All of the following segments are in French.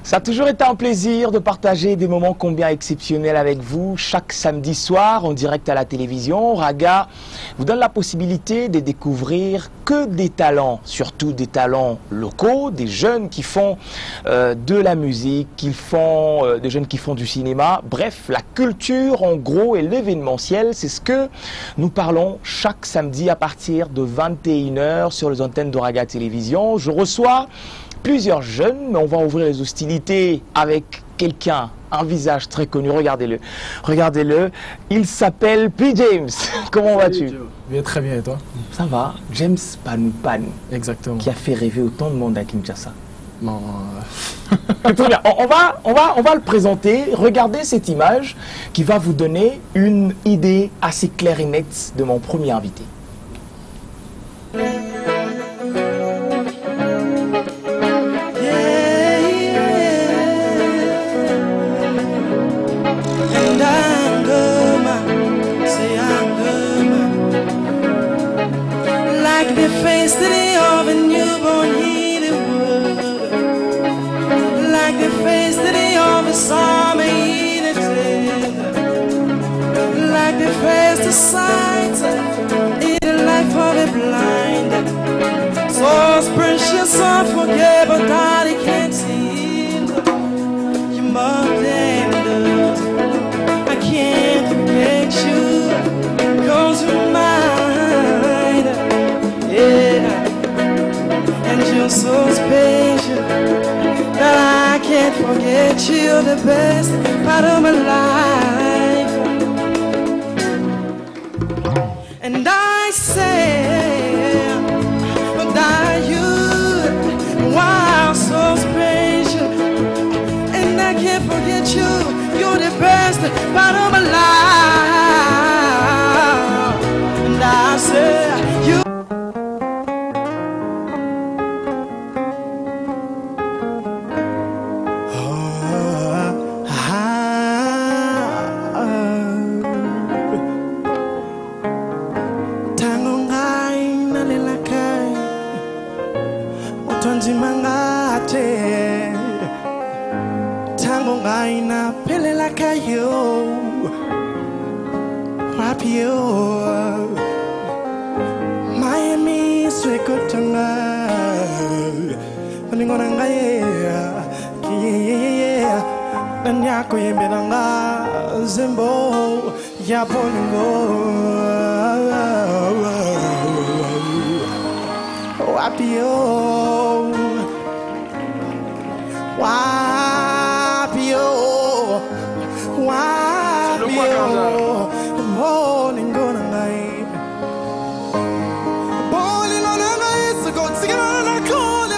Ça a toujours été un plaisir de partager des moments combien exceptionnels avec vous. Chaque samedi soir, en direct à la télévision, Raga vous donne la possibilité de découvrir que des talents, surtout des talents locaux, des jeunes qui font de la musique, des jeunes qui font du cinéma. Bref, la culture en gros et l'événementiel, c'est ce que nous parlons chaque samedi à partir de 21 h sur les antennes de Raga Télévision. Je reçois plusieurs jeunes, mais on va ouvrir les hostilités avec quelqu'un, un visage très connu. Regardez-le, regardez-le. Il s'appelle P. James. Comment vas-tu? Bien, très bien, et toi? Ça va. James Panou Panou. Exactement. Qui a fait rêver autant de monde à Kinshasa. Non. Très bien. On va le présenter. Regardez cette image qui va vous donner une idée assez claire et nette de mon premier invité. The face today of a newborn heated world, like the face today of a summer heated day, like the face to sight in the life of a blind, so precious, so unforgettable that he can't see. You more than I can't forget you, 'cause you're mine. Yeah, and you're so special that I can't forget you, the best part of my life. And I say that you are so special, and I can't forget you, you're the best part of my life. And I say you. Tango ngaina pelela kayo rapio Miami swekotanga ningona ngaye yeah dan yako yembelanga zembo ya boningo rapio Wapio, morning gonna night. Bowling on a night, so go singing on a call,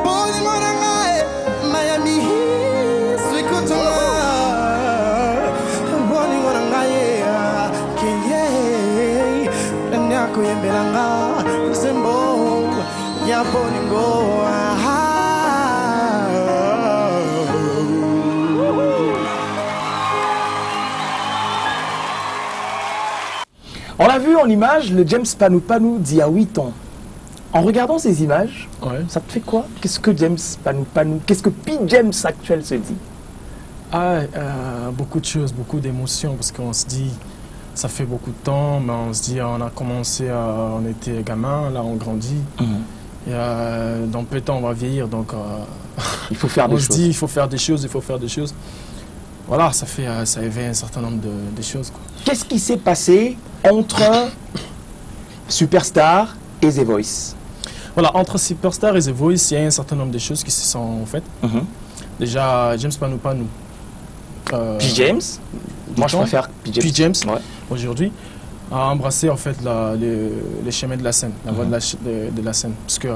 bowling on a night, Miami, sweet cotton. On l'a vu en image, le James Panou Panou d'il y a 8 ans. En regardant ces images, Ouais. ça te fait quoi? Qu'est-ce que James Panou Panou, qu'est-ce que P. James actuel se dit? Beaucoup de choses, beaucoup d'émotions, parce qu'on se dit, ça fait beaucoup de temps, mais on se dit, on a commencé, on était gamin, là on grandit. Et dans peu de temps, on va vieillir, donc il faut faire des choses. On se dit, il faut faire des choses, il faut faire des choses. Voilà, ça éveille un certain nombre de choses. Qu'est-ce qui s'est passé entre Superstar et The Voice? Voilà, entre Superstar et The Voice, il y a un certain nombre de choses qui se sont faites. Déjà, James Panou Panou. P. James, moi je préfère P. James, ouais. Aujourd'hui, a embrassé en fait les chemins de la scène, la voie de la scène. Parce que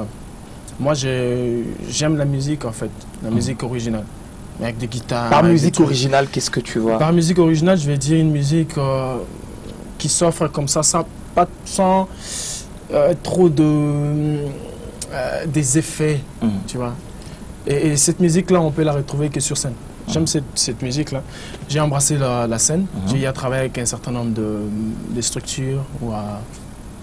moi j'aime la musique en fait, la musique originale, avec des guitares. Par musique originale, qu'est-ce que tu vois? Par musique originale, je vais dire une musique qui s'offre comme ça, sans trop des effets, tu vois. Et cette musique-là, on peut la retrouver que sur scène. J'aime cette musique-là. J'ai embrassé la scène. J'ai travaillé avec un certain nombre de structures ou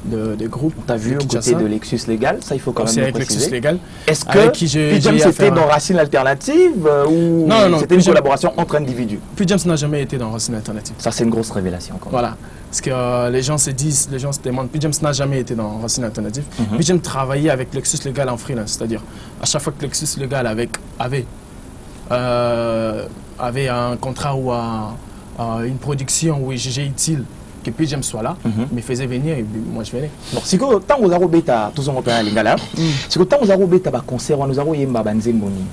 de groupes. On t'a vu aux côtés de Lexus Légal, ça il faut quand même le avec préciser. Lexus Légal. Est-ce que P-James c'était dans Racine Alternative ou c'était une collaboration entre individus? P-James n'a jamais été dans Racine Alternative. Ça c'est une grosse révélation. Voilà. Parce que les gens se demandent, P-James n'a jamais été dans Racine Alternative. P-James travaillait avec Lexus Légal en freelance. C'est-à-dire, à chaque fois que Lexus Légal avait un contrat ou une production où il jugeait utile que P-James soit là, me faisait venir et moi je venais. Bon, si vous tant vous avez bêta tous en temps lingala, si vous tant vous avez bêta ba concert nous avons yemba banzemboni.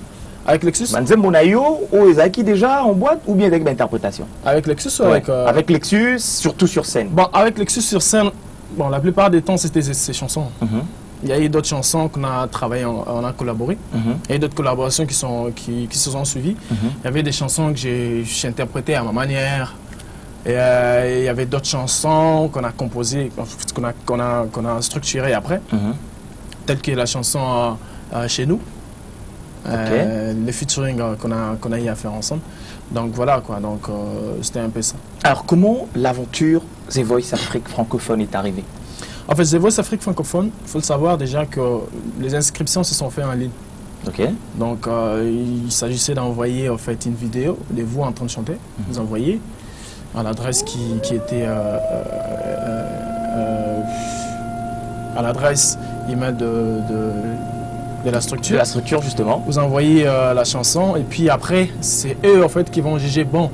Avec Lexus Banzembonayo ou ezaki déjà en boîte ou bien avec l'interprétation? Avec Lexus ou avec Lexus, surtout sur scène. Bon, avec Lexus sur scène, bon, la plupart des temps c'était ses chansons. Il y a eu d'autres chansons qu'on a travaillé, on a collaboré. Il y a eu d'autres collaborations qui se sont suivies. Il y avait des chansons que j'ai interprétées à ma manière. Et il y avait d'autres chansons qu'on a composées, qu'on a structurées après, telles que la chanson Chez nous, le featuring qu'on a eu à faire ensemble. Donc voilà quoi, donc c'était un peu ça. Alors comment l'aventure The Voice Afrique francophone est arrivée? En fait, The Voice Afrique francophone, il faut le savoir déjà que les inscriptions se sont faites en ligne. Donc il s'agissait d'envoyer en fait une vidéo de vous en train de chanter, vous envoyez à l'adresse qui était à l'adresse email de la structure. De la structure justement. Vous envoyez la chanson et puis après c'est eux en fait qui vont juger bon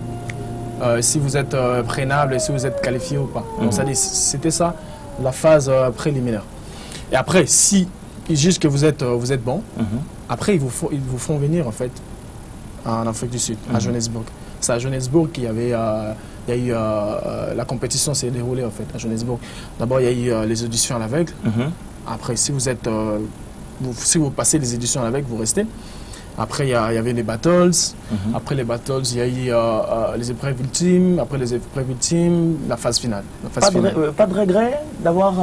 si vous êtes prénable et si vous êtes qualifié ou pas. Donc c'était ça la phase préliminaire. Et après si ils jugent que vous êtes bon, après ils vous font venir en fait en Afrique du Sud, à Johannesburg. C'est à Johannesburg qu'il y avait la compétition s'est déroulée en fait à Johannesburg. D'abord il y a eu les auditions à l'aveugle. Après si vous passez les éditions à l'aveugle, vous restez. Après il y avait les battles. Après les battles il y a eu les épreuves ultimes. Après les épreuves ultimes, la phase finale. Pas de regret de n'avoir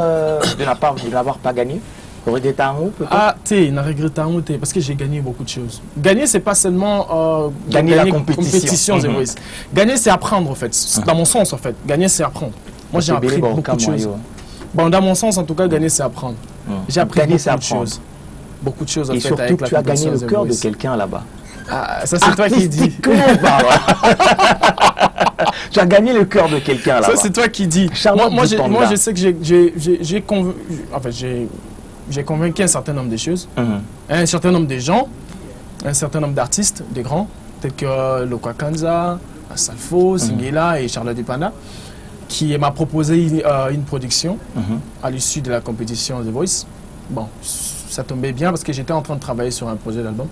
pas gagné? Regretter un mot peut-être? Ah, il n'a regretté un mot parce que j'ai gagné beaucoup de choses. Gagner, c'est pas seulement gagner la compétition. Gagner, c'est apprendre en fait. Dans mon sens en fait. Gagner, c'est apprendre. Moi, j'ai appris beaucoup de choses. Bon, dans mon sens, en tout cas, gagner, c'est apprendre. J'ai appris beaucoup de choses. Beaucoup de choses en fait. Et surtout, tu as gagné le cœur de quelqu'un là-bas. Ah, ça, c'est toi qui dis. Tu as gagné le cœur de quelqu'un là-bas. Ça, c'est toi qui dis. Moi, je sais que j'ai convaincu un certain nombre de choses, un certain nombre de gens, un certain nombre d'artistes, des grands, tels que Lokwa Kanza, Salfo, Singela et Charlotte Dupanda, qui m'a proposé une production à l'issue de la compétition The Voice. Bon, ça tombait bien parce que j'étais en train de travailler sur un projet d'album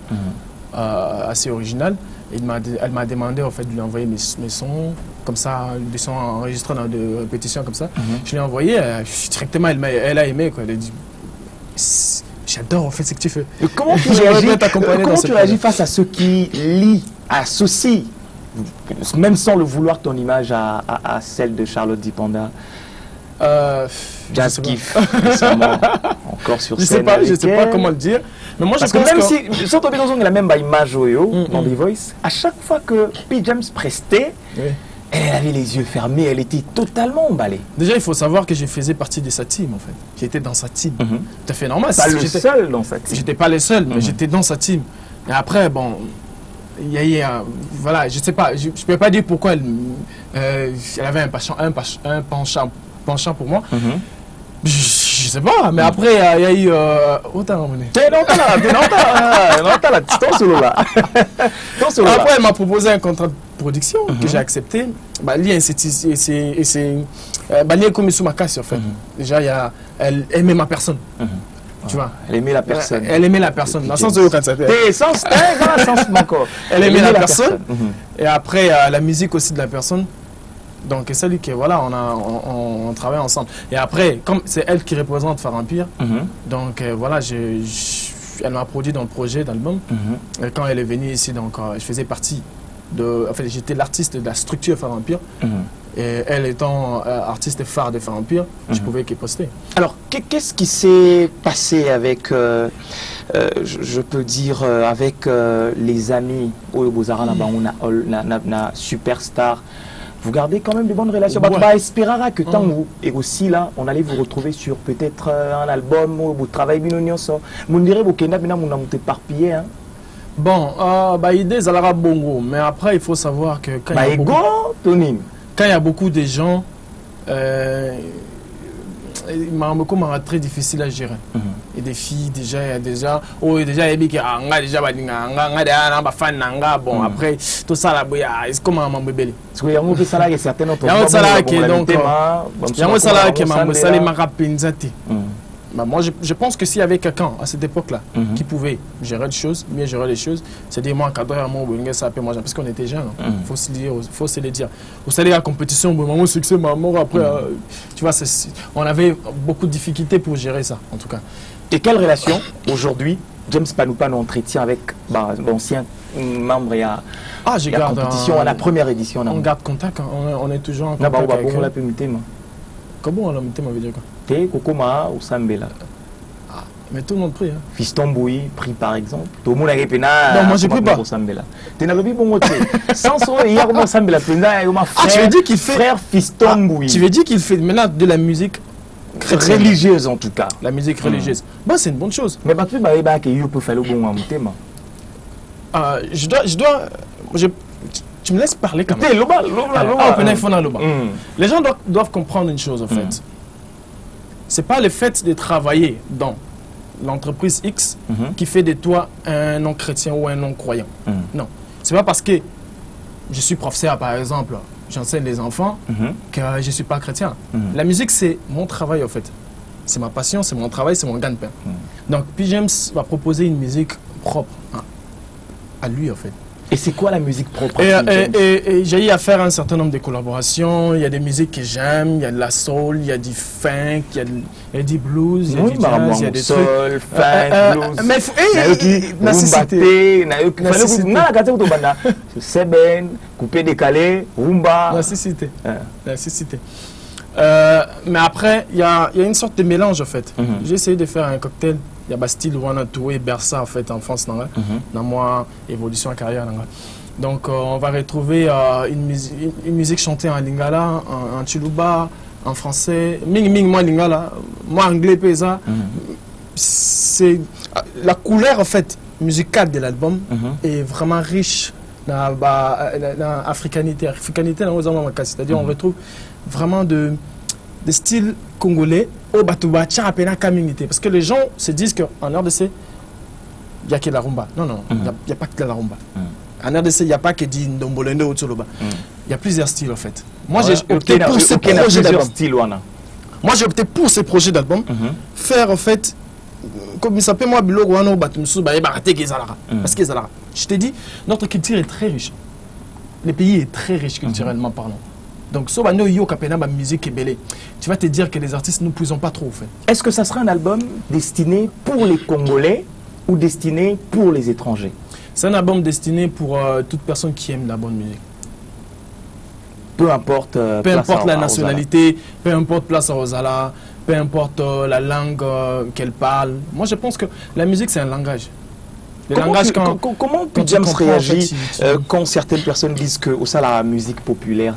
assez original. Et elle m'a demandé en fait de lui envoyer mes sons, comme ça, des sons enregistrés dans des répétitions comme ça. Je lui ai envoyé, directement elle a aimé, quoi. Elle a dit, j'adore en fait ce que tu fais. Et comment tu réagis face à ceux qui associent, même sans le vouloir, ton image à celle de Charlotte Dipanda? Jazz Kiff, encore sur scène. Je sais pas comment le dire. Mais moi, parce que même si, surtout dans la même image dans The Voice, à chaque fois que P-James prestait, elle avait les yeux fermés, elle était totalement emballée. Déjà, il faut savoir que je faisais partie de sa team, en fait. J'étais dans sa team. Tout à fait normal. Pas le seul dans sa team. J'étais pas le seul, mais j'étais dans sa team. Et après, bon, il y a voilà, je sais pas, je peux pas dire pourquoi elle avait un penchant pour moi. Je sais pas, mais après, il y a eu... Après, elle m'a proposé un contrat de production que j'ai accepté. En fait. Déjà, elle aimait ma personne. Tu vois. Elle aimait la personne. Elle aimait la personne. Dans le sens de elle aimait la personne. Et après, la musique aussi de la personne. Donc c'est lui que voilà, on travaille ensemble. Et après, comme c'est elle qui représente Phare Empire, donc voilà, elle m'a produit dans le projet d'album. Et quand elle est venue ici, donc je faisais partie de, en fait, j'étais l'artiste de la structure Phare Empire. Et elle étant artiste phare de Phare Empire, je pouvais qu'y poster. Alors, qu'est-ce qui s'est passé avec, je peux dire, avec les amis au Bozara, na Superstar? Vous gardez quand même de bonnes relations. Ouais. Bah, espérera que tant vous, et aussi là, on allait vous retrouver sur peut-être un album, vous travaillez bien, vous direz, vous êtes éparpillé, hein? Bon, bah, idée, ça l'ara bongo. Mais après, il faut savoir que quand Bah, il y a beaucoup de gens, très difficile à gérer. Et des filles, déjà, il y a déjà, bon, après, tout ça, là, c'est comme un bébé. Parce qu'il y a un salaire qui est certain. Il y a un salaire qui est donc, il y a un salaire qui est bah, moi, je pense que s'il y avait quelqu'un à cette époque-là qui pouvait gérer les choses, mieux gérer les choses, c'est-à-dire moi, parce qu'on était jeunes, faut se le dire. Vous savez, la compétition, mon succès, ma mort, après, tu vois, on avait beaucoup de difficultés pour gérer ça, en tout cas. Et quelle relation, aujourd'hui, James Panoupa nous entretient avec l'ancien membre et à la compétition, à la première édition? On garde contact, on est toujours en contact avec eux. Comment on l'a mis, veut dire quoi? Kokoma ou Sambela. Mais tout le monde prie. Hein. Fiston Bouy prie par exemple. Tout le monde a pris. Non, moi je prie pas. Tu n'avais pas bon côté. Sans ça, hier on Sambela. Tu veux dire qu'il fait frère Fiston Bouy. Tu veux dire qu'il fait maintenant de la musique religieuse en tout cas. La musique religieuse. Bah c'est une bonne chose. Mais tu vas que you peut faire le bon thème. Tu me laisses parler quand même. Les gens doivent comprendre une chose en fait. C'est pas le fait de travailler dans l'entreprise X qui fait de toi un non-chrétien ou un non-croyant. Non. C'est pas parce que je suis professeur, par exemple, j'enseigne les enfants, que je suis pas chrétien. La musique, c'est mon travail, en fait. C'est ma passion, c'est mon travail, c'est mon gagne-pain. Donc, puis James va proposer une musique propre à lui, en fait. Et c'est quoi la musique propre? Et j'ai eu à faire un certain nombre de collaborations. Il y a des musiques que j'aime, il y a de la soul, il y a du funk, il y a du blues, il y a du jazz, il y a des soul, funk, blues. Mais Seben, coupé décalé, rumba. Nécessité. Mais après, il y a une sorte de mélange en fait. J'ai essayé de faire un cocktail. Il y a Bastille, Wana, Toué, Bersa en fait en France dans moi évolution en carrière. Donc on va retrouver une musique chantée en lingala, en chiluba, en français, ming moi lingala, moi anglais pesa. C'est la couleur en fait musicale de l'album est vraiment riche dans l'africanité. C'est-à-dire on retrouve vraiment de style congolais au Batoubacha à communauté. Parce que les gens se disent qu'en RDC, il n'y a que la rumba. Non, il n'y a pas que la rumba. En RDC, il n'y a pas que du Ndombolendo ou Tsoloba. Il y a plusieurs styles en fait. Moi, j'ai opté pour ces projets d'album. Moi, j'ai opté pour ces projets d'album. Faire en fait, comme il s'appelle moi, Bilo Guano Batumsu, parce que je t'ai dit, notre culture est très riche. Le pays est très riche culturellement parlant. Donc, si musique est belle, tu vas te dire que les artistes ne pouvons pas trop faire. Est-ce que ça sera un album destiné pour les Congolais ou destiné pour les étrangers? C'est un album destiné pour toute personne qui aime la bonne musique. Peu importe la nationalité, peu importe place à Rosala, peu importe la langue qu'elle parle. Moi, je pense que la musique, c'est un langage. Comment James réagit quand certaines personnes disent que ça, la musique populaire,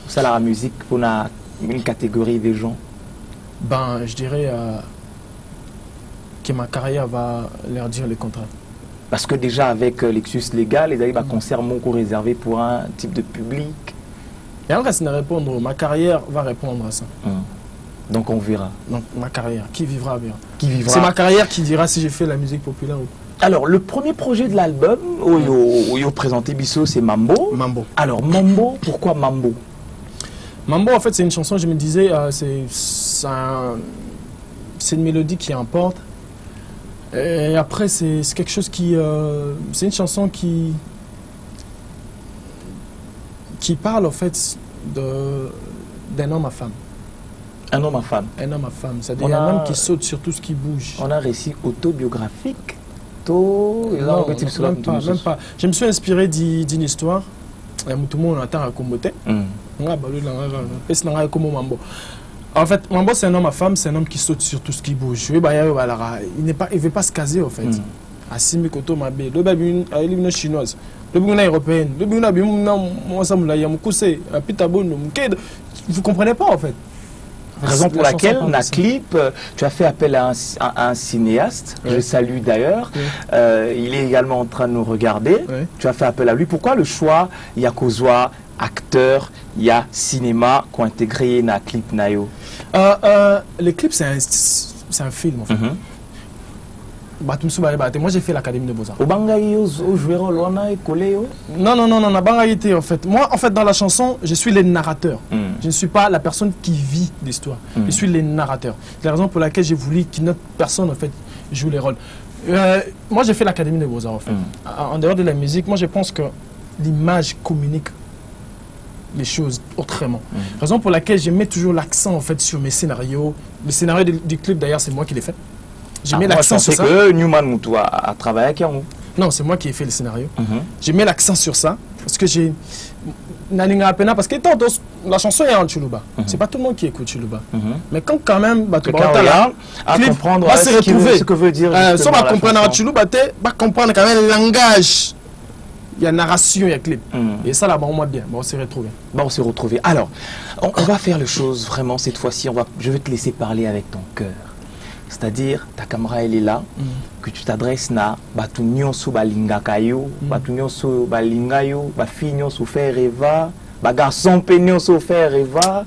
ça, la musique pour une catégorie de gens? Ben, je dirais que ma carrière va leur dire le contraire. Parce que déjà, avec l'exus légal, les concerts beaucoup réservés pour un type de public. Et en reste de répondre, ma carrière va répondre à ça. Donc on verra. Donc ma carrière, qui vivra bien? C'est ma carrière qui dira si j'ai fait la musique populaire ou pas. Alors, le premier projet de l'album, où il présenté Bissot, c'est Mambo. Mambo. Alors, Mambo, pourquoi Mambo? Mambo, en fait, c'est une chanson, je me disais, c'est une mélodie qui emporte. Et après, c'est quelque chose qui... c'est une chanson qui parle, en fait, d'un homme à femme. Un homme à femme? Un homme à femme. C'est-à-dire un homme qui saute sur tout ce qui bouge. On a un récit autobiographique? Non, même pas. Je me suis inspiré d'une histoire. Tout le monde attend à Kombote. En fait, Mambo, c'est un homme à femme, c'est un homme qui saute sur tout ce qui bouge. Il ne veut pas se caser, en fait. Assimi Koto Mabe, le baby est chinoise, le baby est européenne, le baby vous comprenez pas, en fait. Raison pour laquelle, dans le clip, tu as fait appel à un cinéaste, je salue d'ailleurs. Il est également en train de nous regarder. Tu as fait appel à lui. Pourquoi le choix? Il y a Kozwa, acteur, il y a cinéma qui ont intégré dans le clip Nayo. Le clip, c'est un film, en fait. Moi, j'ai fait l'Académie de Beaux-Arts. Non, en fait. Moi, en fait, dans la chanson, je suis le narrateur. Je ne suis pas la personne qui vit l'histoire. Je suis le narrateur. C'est la raison pour laquelle j'ai voulu qu'une autre personne, en fait, joue les rôles. Moi, j'ai fait l'Académie de Beaux-Arts, en fait. En dehors de la musique, moi, je pense que l'image communique les choses autrement. Raison pour laquelle je mets toujours l'accent, en fait, sur mes scénarios. Le scénario du clip, d'ailleurs, c'est moi qui l'ai fait. J'ai mis l'accent sur ça. Que Newman Moutoua a travaillé avec Yango. Non, c'est moi qui ai fait le scénario. J'ai mis l'accent sur ça parce que j'ai parce que la chanson est en Chuluba. C'est pas tout le monde qui écoute Chuluba. Mais quand même à comprendre ce que veut dire si on va comprendre en Chuluba, va comprendre quand même le langage. Il y a narration, il y a clip. Et ça là-bas, on m'a bien. Bon, on s'est retrouvés. Bon, on s'est retrouvés. Alors, on va faire les choses vraiment cette fois-ci. Je vais te laisser parler avec ton cœur. C'est-à-dire, ta caméra, elle est là, que tu t'adresses à Batunyon sou balingakayo, Batunyon sou balingayo, Bafinyon sou faire reva, Bagarçon penyon sou faire reva,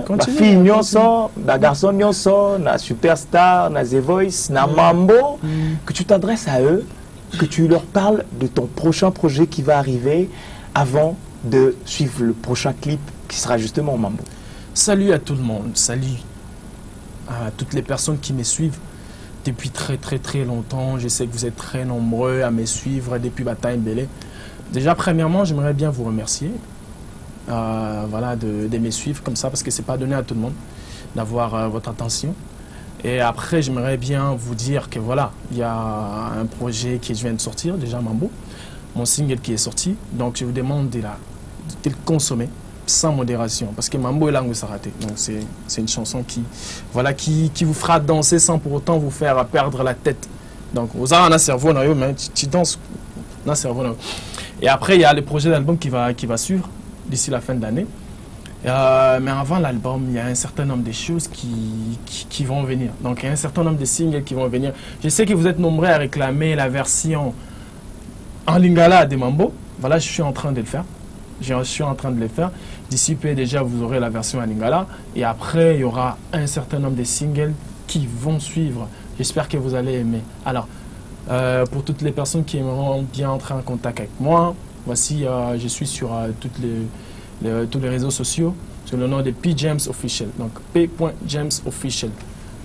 Bafinyon sou, Bagarçon nyon sou, na Superstar, na The Voice, na Mambo, que tu t'adresses à eux, que tu leur parles de ton prochain projet qui va arriver avant de suivre le prochain clip qui sera justement Mambo. Salut à tout le monde, salut à toutes les personnes qui me suivent depuis très longtemps. Je sais que vous êtes très nombreux à me suivre depuis Bataille Mbélé. Déjà, premièrement, j'aimerais bien vous remercier voilà, de me suivre comme ça, parce que ce n'est pas donné à tout le monde d'avoir votre attention. Et après, j'aimerais bien vous dire que voilà, il y a un projet qui vient de sortir, déjà Mambo, mon single qui est sorti. Donc, je vous demande de le consommer sans modération, parce que Mambo est là où ça raté. Donc c'est une chanson voilà, qui vous fera danser sans pour autant vous faire perdre la tête. Donc vous avez un cerveau, mais tu danses un cerveau. Et après il y a le projet d'album qui va suivre d'ici la fin de l'année. Mais avant l'album, il y a un certain nombre de choses qui vont venir. Donc il y a un certain nombre de singles qui vont venir. Je sais que vous êtes nombreux à réclamer la version en lingala de Mambo. Voilà, je suis en train de le faire. Je suis en train de les faire. D'ici peu, déjà, vous aurez la version à Lingala. Et après, il y aura un certain nombre de singles qui vont suivre. J'espère que vous allez aimer. Alors, pour toutes les personnes qui aimeront bien entrer en contact avec moi, voici, je suis sur tous les réseaux sociaux, sur le nom de P. James Official. Donc, P.James Official.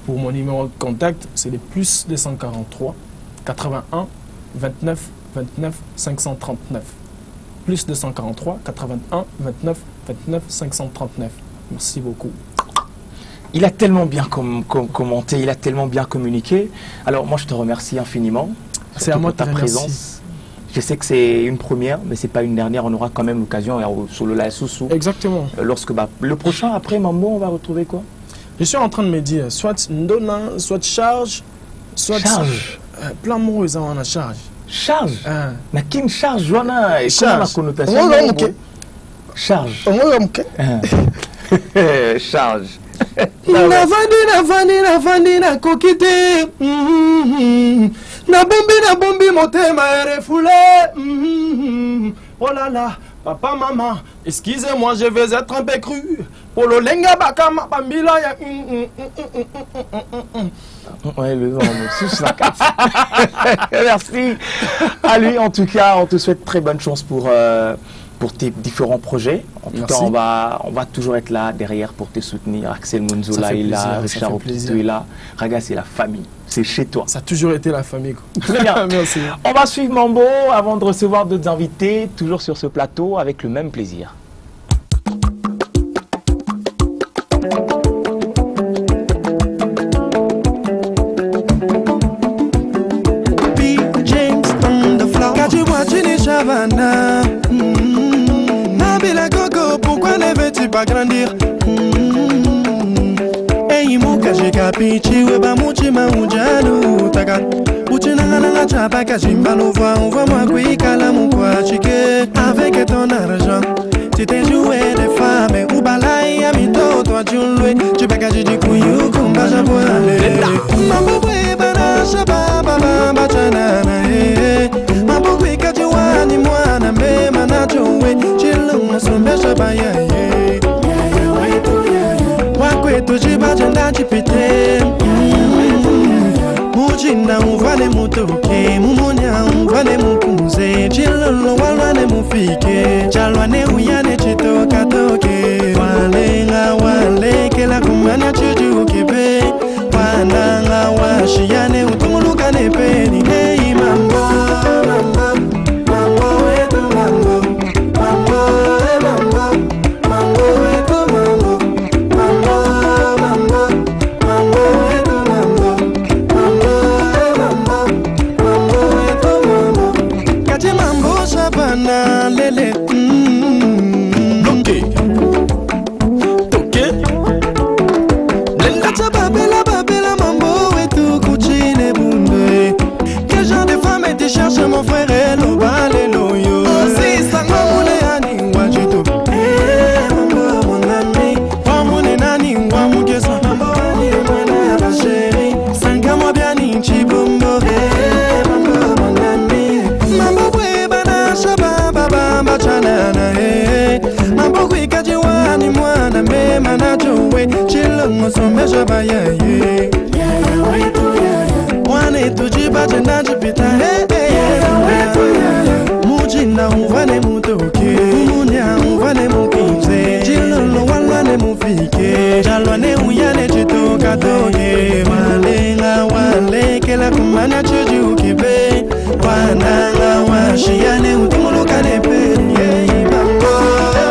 Pour mon numéro de contact, c'est le plus 243 81 29 29 539. Plus 243 81 29 29 539. Merci beaucoup. Il a tellement bien commenté, il a tellement bien communiqué. Alors moi je te remercie infiniment. C'est à moi de ta présence. Je sais que c'est une première, mais c'est pas une dernière. On aura quand même l'occasion sur le live Soussou. Exactement. Lorsque le prochain après Mambo, on va retrouver quoi? Je suis en train de me dire soit Ndona, soit Charge, soit Charge. Plein de mots ils ont en charge. Charge. Na kin charge wana et comment la connotation? Charge. Charge. Navandi na kokite. Na bombi motema refoulé. Oh là là, papa maman, excusez-moi, je vais être un peu cru. Pour le lenga bakama bambila ya. Ouais, le nom, merci à lui. En tout cas, on te souhaite très bonne chance pour tes différents projets. En tout cas, on va toujours être là derrière pour te soutenir. Axel Munzola est là, Richard Opito est là. Raga, c'est la famille. C'est chez toi. Ça a toujours été la famille. Très bien. Merci. On va suivre Mambo avant de recevoir d'autres invités, toujours sur ce plateau, avec le même plaisir. Nabila Gogo pas grandir. Hey, muka jikapichi weba muchi maujanu taka. Uchi nanga chapa kajimba l'envoie, envoie-moi kuikala mon poids chiqué. Avec ton argent, tu t'es joué des femmes ou balai amito, toi tu loué. Tu peux cacher du couillou kumba jaboale. Mambo bana shaba baba bachanana eh. Mambo kuika juani mwana me manachowe. Chilunga sombe shaba ya eh. Wakwetu jibajenda chipite. Mujina uvale mutoke, mumunya uvale mukunze. Chilolo walwane mufike, chalwane uyane chitoka toke. Walenga wale kela kumanya chuju kipe. Wananga washiane utumuluka nepeni. Hey mambo, mambo, mambo eto mambo, mambo mambo, mambo eto mambo, mambo mambo, mambo eto mambo, mambo mambo eto mambo. Kache mambo shabana lele. Okay. Okay. Lenda babela babela mambo eto kuchine bunde. Quel genre de femme tu cherches mon frère hello balelo yo. Si sango mule ani wajito. Mambo mon ami, wamune nani wamugesa. Mambo ani mwana ya chérie. Sanga mo biani chibombo. Mambo mon ami, mambo bwe bana shaba baba bachanana eh. Mambo kuika jiwani mwana me manajowe. Chilongo sombe shaba ya ye. Wane tujiba jenda jipita hey Mujina uvane mutoke Mumunya uvane mukunze Chilolo walwane mufike Jalwane uyane chitoka toke Malenga wale kela kumanya chuju kibe Wananga washiane utumuluka nepe Hey mambo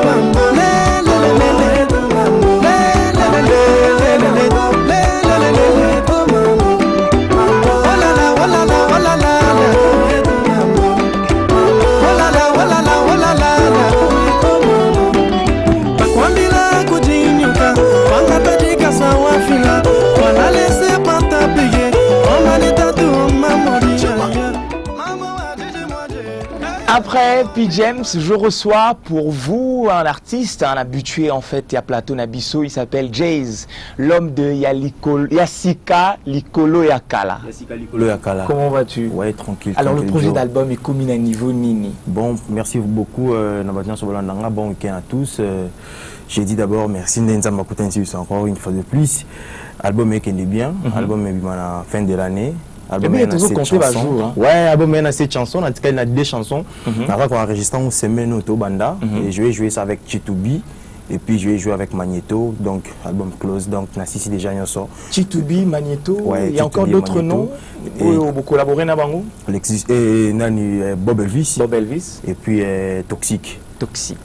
mambo Après P. James, je reçois pour vous un artiste, un habitué en fait à Plateau Nabiso, il s'appelle Jaze, l'homme de Yassika Likolo Yakala. Yassika Likolo Yakala. Comment vas-tu? Ouais, tranquille. Alors tranquille, le projet Joe. d'album est commun à niveau Nini. Bon, merci beaucoup Nabatina Sobolandanga, bon week-end à tous. J'ai dit d'abord merci Nenza Makutensi encore une fois de plus. Album est bien, album est bien à la fin de l'année. Album est toujours compté par jour. Hein? Ouais, album est 7 chansons, en tout cas il y a 2 chansons. Après qu'on enregistre une semaine au Banda, et je vais jouer ça avec Chitubi. Et puis je vais jouer avec Magneto, donc album close, donc Nassi déjà il sort. Chitubi, Magneto, ouais, il y a encore d'autres noms pour collaborer avec Bango. Bob Elvis. Bob Elvis. Et puis Toxique. Toxique.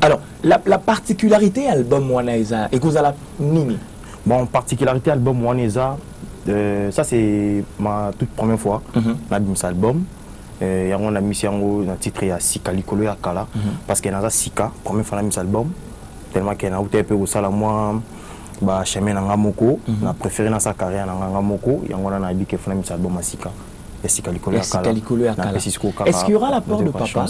Alors, la particularité album Waneza, et vous allez Nini. Bon, particularité album Waneza, ça c'est ma toute première fois dans cet album. Et on a mis un titre à Sika Likolo Yakala parce qu'il y a Sika, première fois dans cet album. Tellement qu'il y a un peu au salon moi, bah chemin dans Moko, on a préféré dans sa carrière dans Moko, et on a dit qu'il faut mettre cet album à Sika. Et Sika Likolo Yakala. Est-ce qu'il y aura l'apport de papa?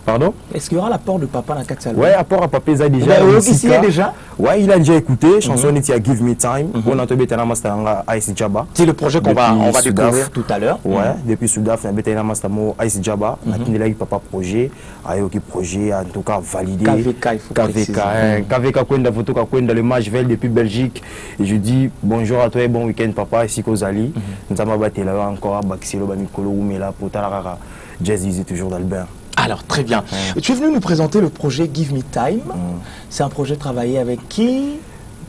Pardon? Est-ce qu'il y aura l'apport de papa dans 4 albums? Ouais, apport à papa, il a déjà. Ouais, il a déjà écouté. Chanson il a Give Me Time. On a trouvé un master Ice Jabba. C'est le projet qu'on va découvrir tout à l'heure. Ouais, depuis Soudaf, on a un master Ice Jabba. Il a eu papa projet, Ayoki projet, en tout cas validé. KVK, il faut préciser. KVK, Kwenda Photo, Kwenda le match Vel depuis Belgique. Et je dis bonjour à toi et bon week-end papa, ici Kozali. Nous avons battu là encore à Baxilo, Bamikolo, Oumela, Potarara. Jazz est toujours d'Albert. Alors, très bien. Tu es venu nous présenter le projet Give Me Time. C'est un projet travaillé avec qui?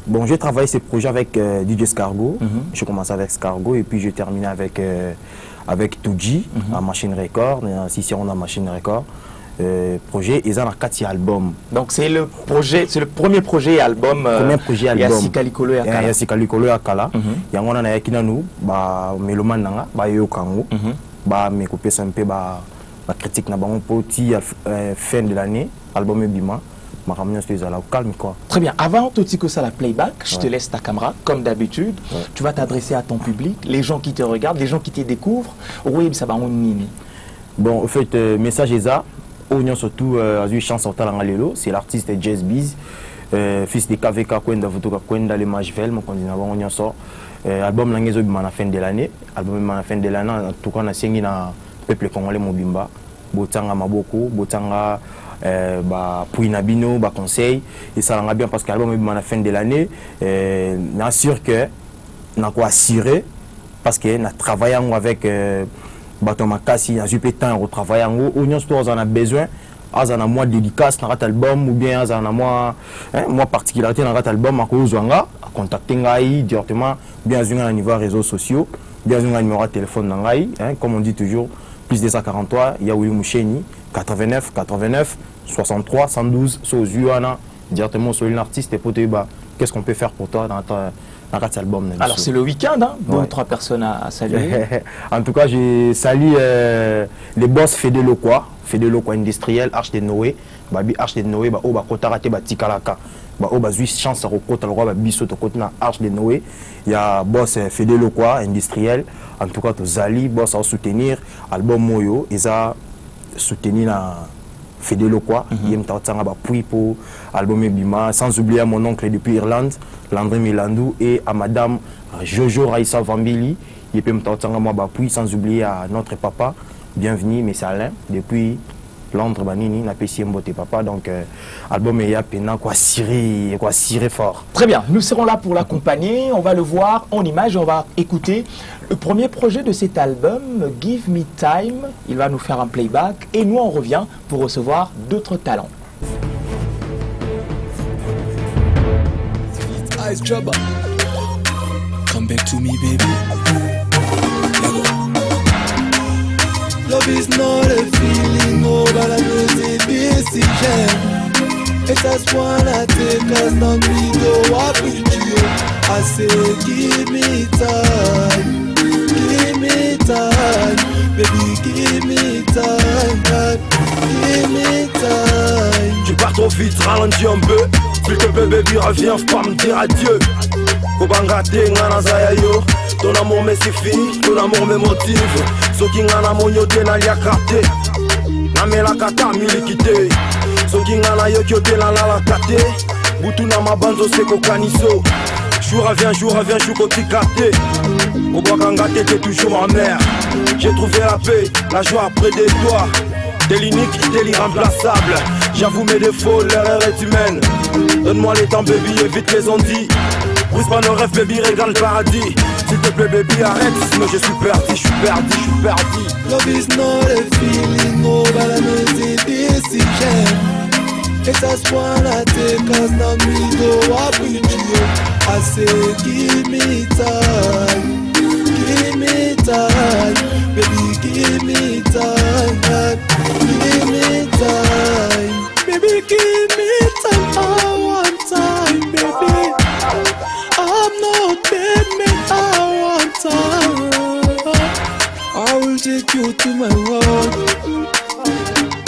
Bon, j'ai travaillé ce projet avec DJ Scargo. J'ai commencé avec Scargo et puis j'ai terminé avec Tuji à Machine Record. Ici, on a Machine Record. Projet, ils ont 4 albums. Donc, c'est le premier projet album. Premier projet album. Yassika Likolo Yakala. Yassika Likolo Yakala. Il y a un yakinanou, Meloman Nanga, Yokango, me critique na bango poti fin de l'année album Bima Maramia c'est au calme quoi. Très bien. Avant tout que ça la playback, je te laisse ta caméra comme d'habitude. Ouais. Tu vas t'adresser à ton public, les gens qui te regardent, les gens qui te découvrent. Oui, ça va on nini. Bon, en fait, message est ça. Oignon surtout, eu chance au talent lelo, c'est l'artiste Jazz Biz, fils de KVK Kwenda Votoka Kwenda les Majvel, mon candidat Oignon sort. Album Langezo à la fin de l'année. Album à la fin de l'année, en tout cas, on a signé dans le peuple congolais Mobimba. Botanga Maboko, Botanga. Pouinabino, conseil, et ça va bien parce que l'album à la fin de l'année, bien sûr que n'a quoi assurer parce que nous travaillons avec Baton Makassi, nous avons eu temps de travailler en haut, Oignon Stores en a besoin, on a moi dédicace dans notre album ou bien on a moi particularité dans notre album à cause à contacter Ngai directement, bien sûr à niveau réseaux sociaux, bien sûr à numéro de téléphone Ngai, comme on dit toujours, plus de 143, il y a Willy Moucheni. 89, 89, 63, 112, sur Zuana, directement sur l'artiste et pour te dire qu'est-ce qu'on peut faire pour toi dans cet album. Alors c'est le week-end, hein, deux ou trois personnes à saluer. En tout cas, je salue les boss Fédéloquois industriel, Arche de Noé, Arche de Noé, Oba Kotarate, Tikalaka, Oba Zuis chance à recruter le roi Bissot au côté Arche de Noé. Il y a boss Fédéloquois industriel, en tout cas, Zali, boss à soutenir, album Moyo, et ça. Soutenir la Fédéloquois, il y a pour album Ebima, sans oublier à mon oncle depuis Irlande, Landry Milandou, et à madame Jojo Raissa Vambili, il peut me sans oublier à notre papa, bienvenue, mais c'est Alain, depuis Londres, Banini, n'a pas essayé de papa, donc album est pénal, quoi cirer fort. Très bien, nous serons là pour l'accompagner, on va le voir en image, on va écouter le premier projet de cet album, Give Me Time. Il va nous faire un playback et nous on revient pour recevoir d'autres talents. Come back to me, baby. Love is not a feeling, oh, but I know the decision. It's just wanna take us down, we go up with you. I say, give me time, baby, give me time, give me time. Tu pars trop vite, ralentis un peu. S'il te plaît, baby, reviens, faut pas me dire adieu. Kobangate ngana zayayo. Ton amour me suffit, ton amour me motive. Soki ngana monyote na liakate. Na melakata milikite. Soki ngana yokyote na lalakate. Butu na mabanzo seko kaniso. Jour à viens, chouko tikate. Kobangate t'es toujours en mer. J'ai trouvé la paix, la joie près de toi. T'es l'unique, t'es l'irremplaçable. J'avoue mes défauts, l'erreur est humaine. Donne-moi les temps, baby, évite les ondits. Brise pas nos rêves, baby, régale le paradis. S'il te plaît, baby, arrête, sinon je suis perdu. Love is not a feeling, oh, but I know the decision. It's just wanna take us down, we go up with you. I say, give me time, baby, give me time, give me time, baby, give me time, I want time, baby. I'm not dead, man, I want time. I will take you to my world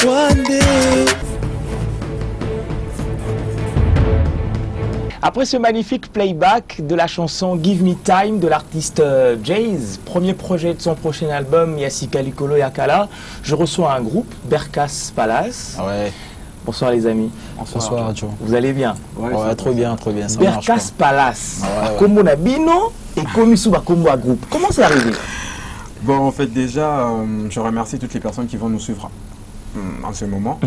one day. Après ce magnifique playback de la chanson Give Me Time de l'artiste Jayz, premier projet de son prochain album Yassika Likolo Yakala, je reçois un groupe, Berkas Palace. Ah ouais. Bonsoir les amis. Bonsoir Joe. Vous allez bien? Ouais, trop bien. Ça Berkas Palace. Ah ouais. Kombo Nabino et Komisu Bakombo à groupe. Comment c'est arrivé? Bon, en fait, déjà, je remercie toutes les personnes qui vont nous suivre en ce moment.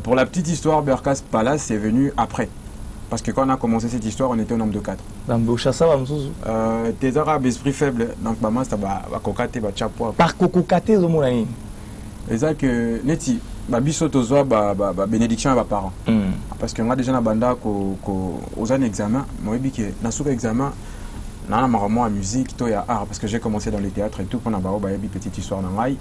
Pour la petite histoire, Berkas Palace est venu après. Parce que quand on a commencé cette histoire, on était au nombre de 4. Tes arabes esprit faible, donc maman, ça va kokate, va chapeau. Par kokokate, zomonani. Et ça que, neti, biso tozoa, bénédiction à mes parents. Parce que moi, déjà, na banda, aux années examen, moi, je dis que, dans ce examen, on a marrant à musique, toi, il y a art, parce que j'ai commencé dans les théâtres et tout, pour une petite histoire dans l'ail.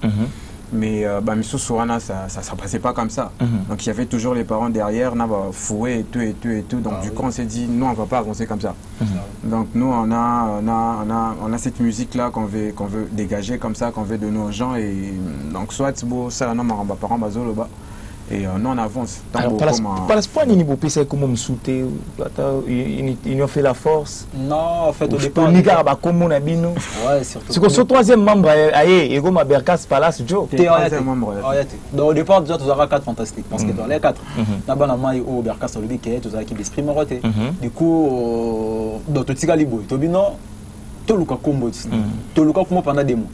Mais ça passait pas comme ça. Donc il y avait toujours les parents derrière, on a foué et tout. Donc du coup on s'est dit non, on va pas avancer comme ça. Donc nous on a cette musique là qu'on veut dégager comme ça, qu'on veut donner aux gens. Et donc soit ça on a parents bazoloba Et nous on avance. Alors, par l'espoir, il n'y a pas comment me souter, ils ont fait la force. Non, en fait, au départ. Ouais, surtout. C'est que ce troisième membre, il y a Berkas Palace, Joe. Donc, au départ, déjà, tu auras 4 fantastiques. Parce que dans les 4, tu as au Berkas Olobi qui est qui l'esprit moroté. Du coup, dans tout ce libo, tu as dit non, tu as lu combo. Tu as lu combo pendant des mois.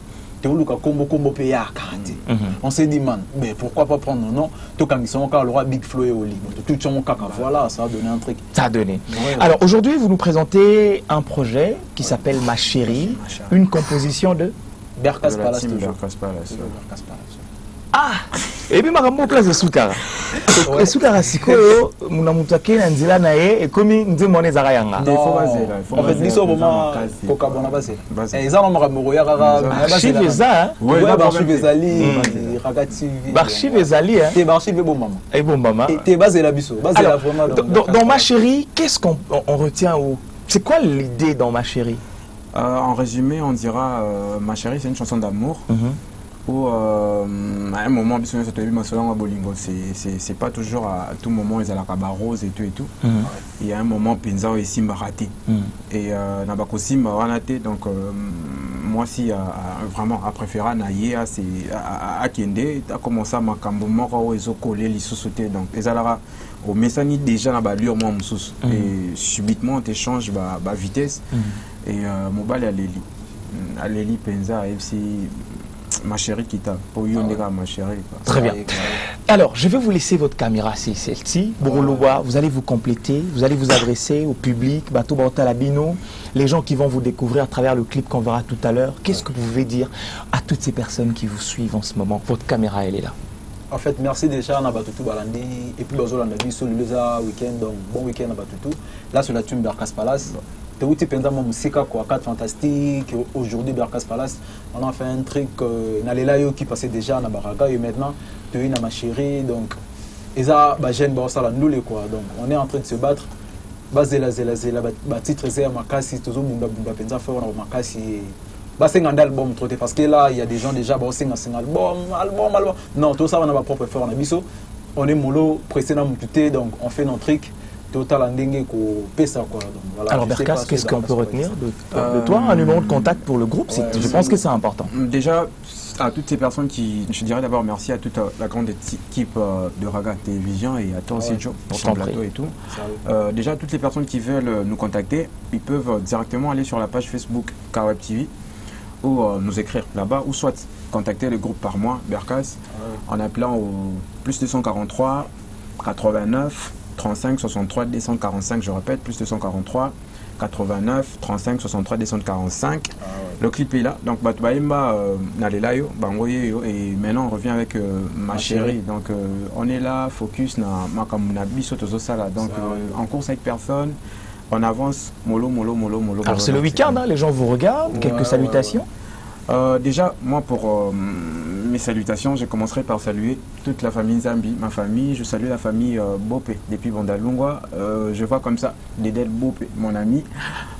On s'est dit, man, mais pourquoi pas prendre nos noms? Tout comme ils sont encore le roi Big Flo et Oli. Tout son caca, voilà, ça a donné un truc. Ça a donné. Ouais. Alors aujourd'hui, vous nous présentez un projet qui s'appelle Ma Chérie, une composition de Berkas Palace. Ah! Et puis, je place de Soukara. Et Soukara, c'est quoi? Je suis en nae et comme je suis en Zarayanga. Il faut baser là. En fait, il faut vraiment Kokabona baser. Et ça, on m'a dit, Archive Eza. Oui, Archive Ezali. Archive Ezali. C'est Archive Bon Maman. Et Bon Maman. Et basé là, biso. Dans Ma Chérie, qu'est-ce qu'on retient? C'est quoi l'idée dans Ma Chérie? En résumé, on dira Ma Chérie, c'est une chanson d'amour. Où à un moment, c'est pas toujours à tout moment ils ont la rose et tout. Il y a un moment Penza et Simba raté. Et Nabako Simba raté. Donc moi si vraiment à préférer Naïe c'est à Kende a commencé à Makambo Moro et Zokolé les sous-sautés. Donc ils allaient au message déjà na balure moi moussous. Et subitement on échange ba vitesse. Et mon bal à Leli Penza FC. Ma chérie qui t'a pour ma chérie. Très bien. Alors, je vais vous laisser votre caméra, c'est celle-ci. Borolowa, vous allez vous compléter, vous allez vous adresser au public, Bato Baotalabino, les gens qui vont vous découvrir à travers le clip qu'on verra tout à l'heure. Qu'est-ce que vous pouvez dire à toutes ces personnes qui vous suivent en ce moment? Votre caméra, elle est là. En fait, merci déjà à Batutu Balandi et puis Bazo Landabi sur le week-end, donc bon week-end à Batutu. Là, sur la tune Berkas Palace. Théouti Pendama Moussika, quoi, 4 fantastiques. Aujourd'hui, Berkas Palace, on a fait un truc, Nalelayo qui passait déjà à Baraga et maintenant, tu es Ma Chérie. Donc, et ça, j'aime ça, nous les quoi. Donc, on est en train de se battre. Bazela, titre, c'est Makasi, toujours Bunda Penza, faire Makasi. C'est un album, parce que là, il y a des gens déjà, c'est un album. Non, tout ça, on a ma propre faire, on est mollo, pressé dans mon tuté, donc on fait notre truc. Alors Berkas, qu'est-ce qu'on peut retenir de toi? Un numéro de contact pour le groupe, je pense que c'est important. Déjà, à toutes ces personnes qui... Je dirais d'abord merci à toute la grande équipe de Raga Télévision et à toi aussi Joe, pour ton plateau et tout. Déjà, toutes les personnes qui veulent nous contacter, ils peuvent directement aller sur la page Facebook Kaweb TV ou nous écrire là-bas, ou soit contacter le groupe par mois, Berkas, en appelant au plus 243 89 35 63 245, je répète, plus 243 89 35 63 245. Le clip est là, donc Batbaïmba Nalelayo, Bangoye, et maintenant on revient avec Ma Chérie. Donc on est là, focus na Makamuna Bisotozosala. Donc en course avec personne, on avance, mollo. Alors c'est le week-end, hein, les gens vous regardent, quelques salutations. Déjà, moi pour mes salutations, je commencerai par saluer toute la famille Zambi, ma famille. Je salue la famille Bope depuis Bondalungwa. Je vois comme ça Dedel Bope, mon ami.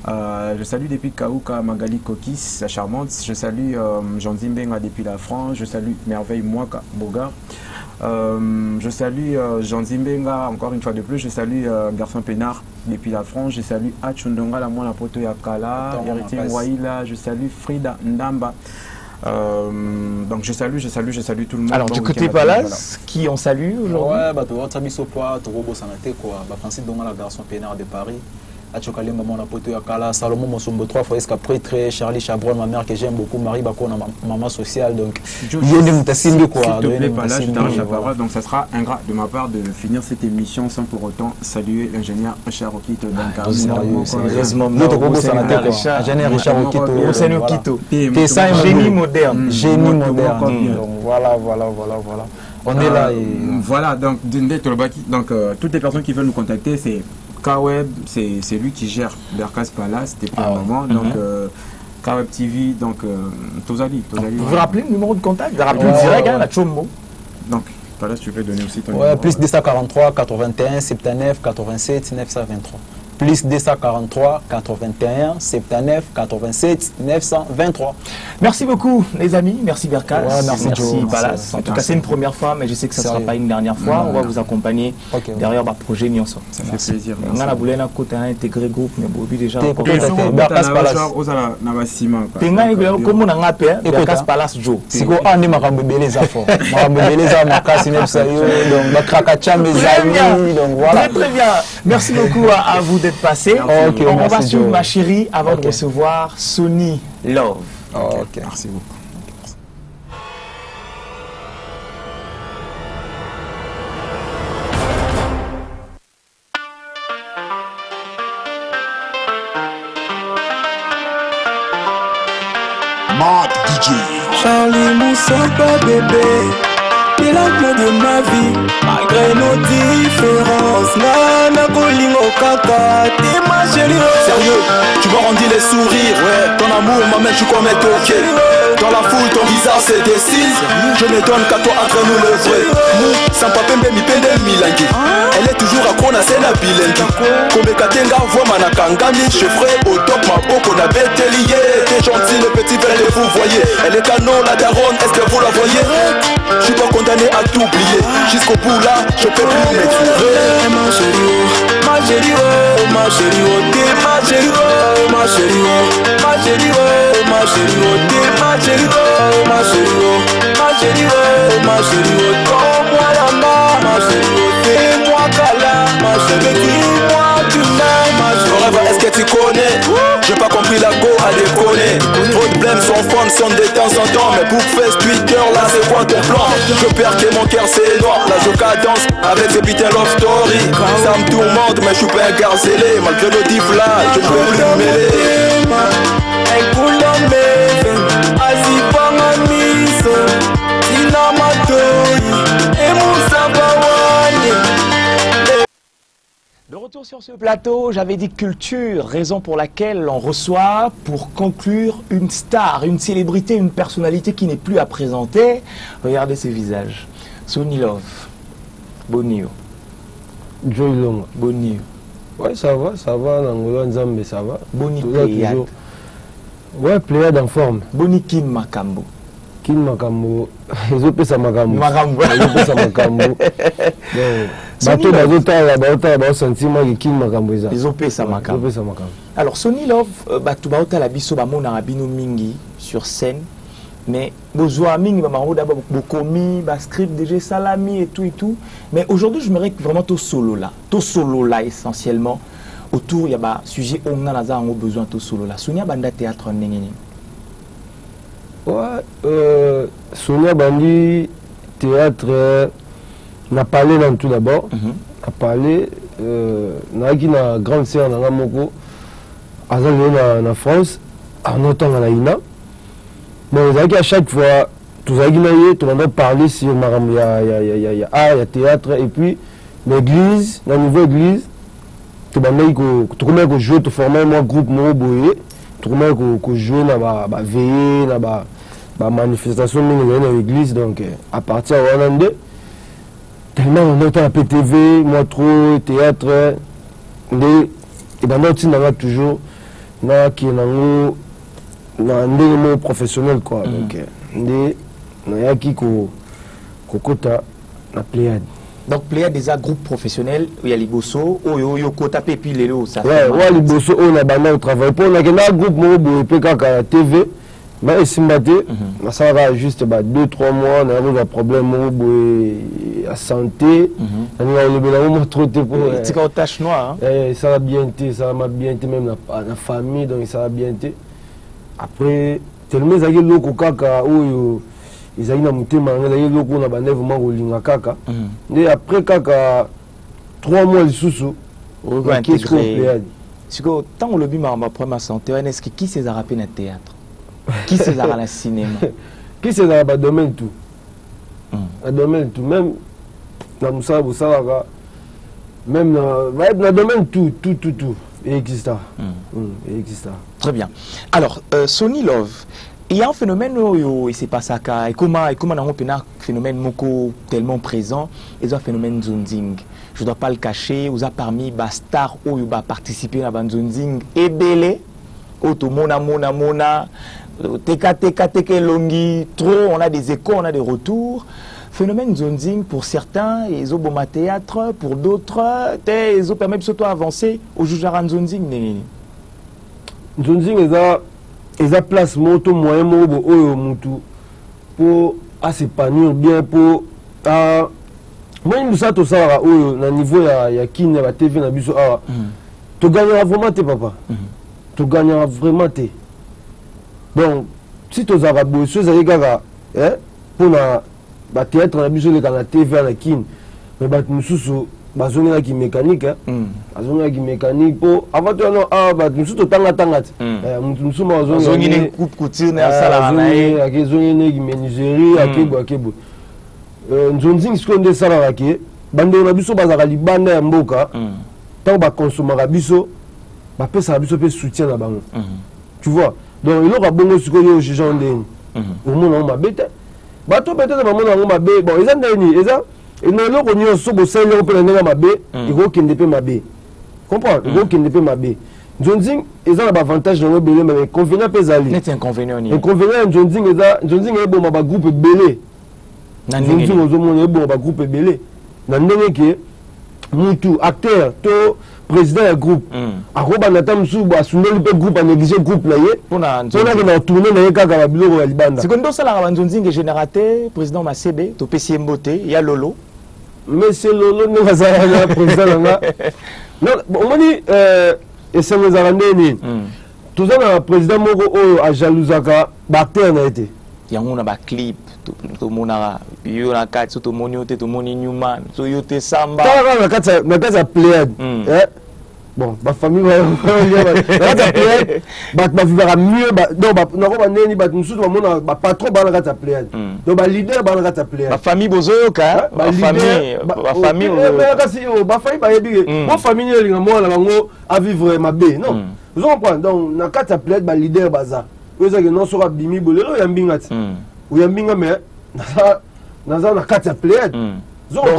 Je salue depuis Kauka Magali Kokis, la charmante. Je salue Jean Zimbenga depuis la France. Je salue Merveille Mouaka Bogar. Je salue Jean Zimbenga, encore une fois de plus. Je salue Garçon Pénard depuis la France. Je salue Achundonga, la moine poto Yakala, Héritier Waïla. Je salue Frida Ndamba. Donc je salue tout le monde. Alors du côté Palace, qui on salue aujourd'hui? Ouais, bah tu vois, Tabiso Poa, Torobo Sanate, quoi. Bah Francis Donga, la Garçon Pénard de Paris. Achokale maman la poto Yakala, Salomon Mosombo 3 fois escapré, Charlie Chabron, ma mère que j'aime beaucoup, Marie Bako, maman sociale. Donc s'il te plaît, Palace, je t'arrache la parole. Donc ça sera ingrat de ma part de finir cette émission sans pour autant saluer l'ingénieur Richard Okito. Ingénieur Richard Okito, qui est un génie moderne. Voilà. On est là. Voilà, donc toutes les personnes qui veulent nous contacter, c'est Kaweb, c'est lui qui gère Berkas Palace depuis un moment. Donc Kaweb TV, donc Tozali. Vous vous rappelez le numéro de contact? Vous rappelez direct, la Chombo. Donc Palace, tu peux donner aussi ton numéro. Plus 243 81 79 87 923. plus 243 81 79 87 923. Merci beaucoup les amis, merci Berkas, Ouais, merci Joe, Balas. En tout cas c'est une première fois, mais je sais que ça ne sera pas une dernière fois. On va vous accompagner derrière le projet Nyonso. Ça fait plaisir. On a voulu intégrer groupe, mais Bobi déjà. Berkas Palace. Comme on a appelé Berkas Palace Joe. Si vous avez des affaires, Très bien. Merci beaucoup à vous d'être passé. On va suivre ma chérie avant de recevoir Sony Love. Merci beaucoup. Charlie Moussamba bébé, t'es l'amour de ma vie. Malgré nos différences, Nana Kolingo Kaka, t'es ma chérie. Sérieux, tu m'as rendu les sourires, ouais. Ton amour m'amène, tu commets ok. Dans la foule, ton visage se dessine. Je ne donne qu'à toi entre nous le vrai. Sans pas pembe mi pende milangi. Elle est toujours à Krona, c'est la bilengi. Comme Katenga, voit Manakangami. Je ferai au top ma boko na bête liée. T'es gentil, le petit verre de vous voyez. Elle est canon, la daronne, est-ce que vous la voyez? Je suis pas condamné à t'oublier. Jusqu'au bout là, je peux plus m'excuser. Ma chérie, ma chérie, ma chérie, t'es ma chérie, ma chérie, ma chérie, ma chérie, t'es ma chérie, ma chérie, ma chérie, ma chérie, donne-moi la main, ma chérie, fais-moi câlin, ma chérie, dis-moi tu m'aimes, ma chérie. Est-ce que tu connais? J'ai pas compris la go à déconner. Trop de blêmes sans fun, sont de temps en temps. Mais pour faire Twitter, là c'est quoi ton plan? Je perds que mon cœur c'est noir. Là je cadence avec ces putain love story. Ça me tourmente mais je suis pas incarcéré. Malgré le diff là, je peux plus me mêler. De retour sur ce plateau, j'avais dit culture, raison pour laquelle on reçoit pour conclure une star, une célébrité, une personnalité qui n'est plus à présenter. Regardez ce visage. Sony Love, Bonio. Joy Long. Bonio. Ouais, ça va, Nangola Nzambe, ça va. Boni Pléiade. Ouais, Pléiade en forme. Boni Kim Makambo. Kim Makambo. Ils ont payé Makambo. Makambo. Ils ont payé Makambo. Bateau bazotala sentiment que Kim Makambo eza. Ils ont payé Makambo. Alors Sony Love, bato baotala biso bamona rabino mingi sur scène. Mais besoin mingi bamango d'abord bokomi, ba script déjà salami et tout. Mais aujourd'hui, je me vraiment tout solo là essentiellement. Autour il y a ba sujet on a naza en besoin tout solo là. Sonia banda théâtre nengeni. Ouais, Sonia bandi théâtre n'a parlé dans tout d'abord. A parlé na qui na grande sœur na moko azali na France en autant à la ina. Mais à chaque fois, tout a parlé sur il y a théâtre et puis l'église, la nouvelle église, tu as joué, tu formais un groupe Moroboye, tu as joué dans la veillée, dans la manifestation de l'église. Donc à partir de Hollande, tellement on a la PTV, moi trop, théâtre, et dans notre toujours, qui est un professionnel quoi. Donc qui kokota la Pléiade. Donc Pléiade déjà groupe professionnel, il y a les bosso, yo kota pe puis lelo ça. Ouais, les bosso on a bana au travail pour la groupe mo PK TV. Mais simbate, ça va juste 2-3 mois, on a un problème à santé, on a le trop pour c'est tache noire. Ça va bien été, ça m'a bien été même la famille, donc ça va bien été. Après, tellement ils ont loko kaka ou ils ont mutema ils loko na bande vraiment olinga kaka. Et après kaka 3 mois de sous qu'est-ce qu'on fait? Si que tant le but ma première santé, est-ce que qui s'est rappelé dans le théâtre? Qui s'est rappelé dans le cinéma? Qui s'est rappelé dans le domaine tout? Dans le domaine tout, même dans Moussa Boussara, même dans le domaine tout. Il existe. Très bien. Alors, Sony Love, il y a un phénomène où il s'est passé à et comment on a un phénomène moko tellement présent, et un phénomène zonding. je ne dois pas le cacher, vous avez parmi les stars où vous avez participé à Banzonzing et Belé, Oto Mona Mona Mona, Teka Longi, trop, on a des échos, on a des retours. Phénomène Zonzing, pour certains, ils ont bon théâtre, pour d'autres, ils ont permis de s'auto-avancer au Joujaran Zonzing. Zonzing, ils ont place moto moyen mobo oyo mutu pour s'épanouir bien pour moi nous ça tout ça oyo na niveau ya kine la TV na biso tu gagneras vraiment tes papa tu gagneras vraiment tes donc si tu as beau chose à gaga pour na ba théâtre na biso le la TV na kine mais ba mususu bazonga ki mécanique bazonga ki mécanique pour avant toi non ba mususu tanga mususu bazonga ni coupe couture na sala na ye akizonga ni ki menuiserie akebo Nzonzing skonde sala rake bande na biso bazaka libanda ya mboka tant ba consommer biso ba pesa biso pe soutien na bango tu vois donc il aura bongo sikoyo jean ndeni au monde ma bête bato bête na mona ngoma be bon eza ndeni eza et non loko nyonso bo sele ko pela ndenge mabe iko kende pe mabe comprendre iko kende pe mabe Nzonzing eza na avantage na belé mais inconvénient pe zali net inconvénient ni inconvénient Nzonzing e bo ma ba groupe belé Nzonzing ozomona e bo ba groupe belé na ndenge ke mutu acteur to président ya groupe akoba na tamsu ba sundeli pe groupe a négliger groupe na ye pona na tourner na ye kaka ba biloko ya libanda sikondo sala ka Nzonzing générateur président Masebe to PC Mbote ya Lolo Monsieur Lolo ne va pas président là. Non, on dit et ça nous a rendu tout ça le président Moko a jalousaka acteur na été. Yango na ba clip to monara yo na kati to moniote to moni Newman to yote samba. Na kati Pléiade. Bon, ma famille va vivre mieux donc na ko ba neni ba mususu ba mona ba patron ba na kati Pléiade. Donc ba leader ba na kati Pléiade. Ma famille bozoyoka, ma famille ba famille ba yebi mo famille elinga mo la bango à vivre ma bé non. Vous comprenez donc na kati Pléiade ba leader baza. Oza que non so ba bimi bolelo ya mbingati. Ou ya mbinga mais na kati Pléiade.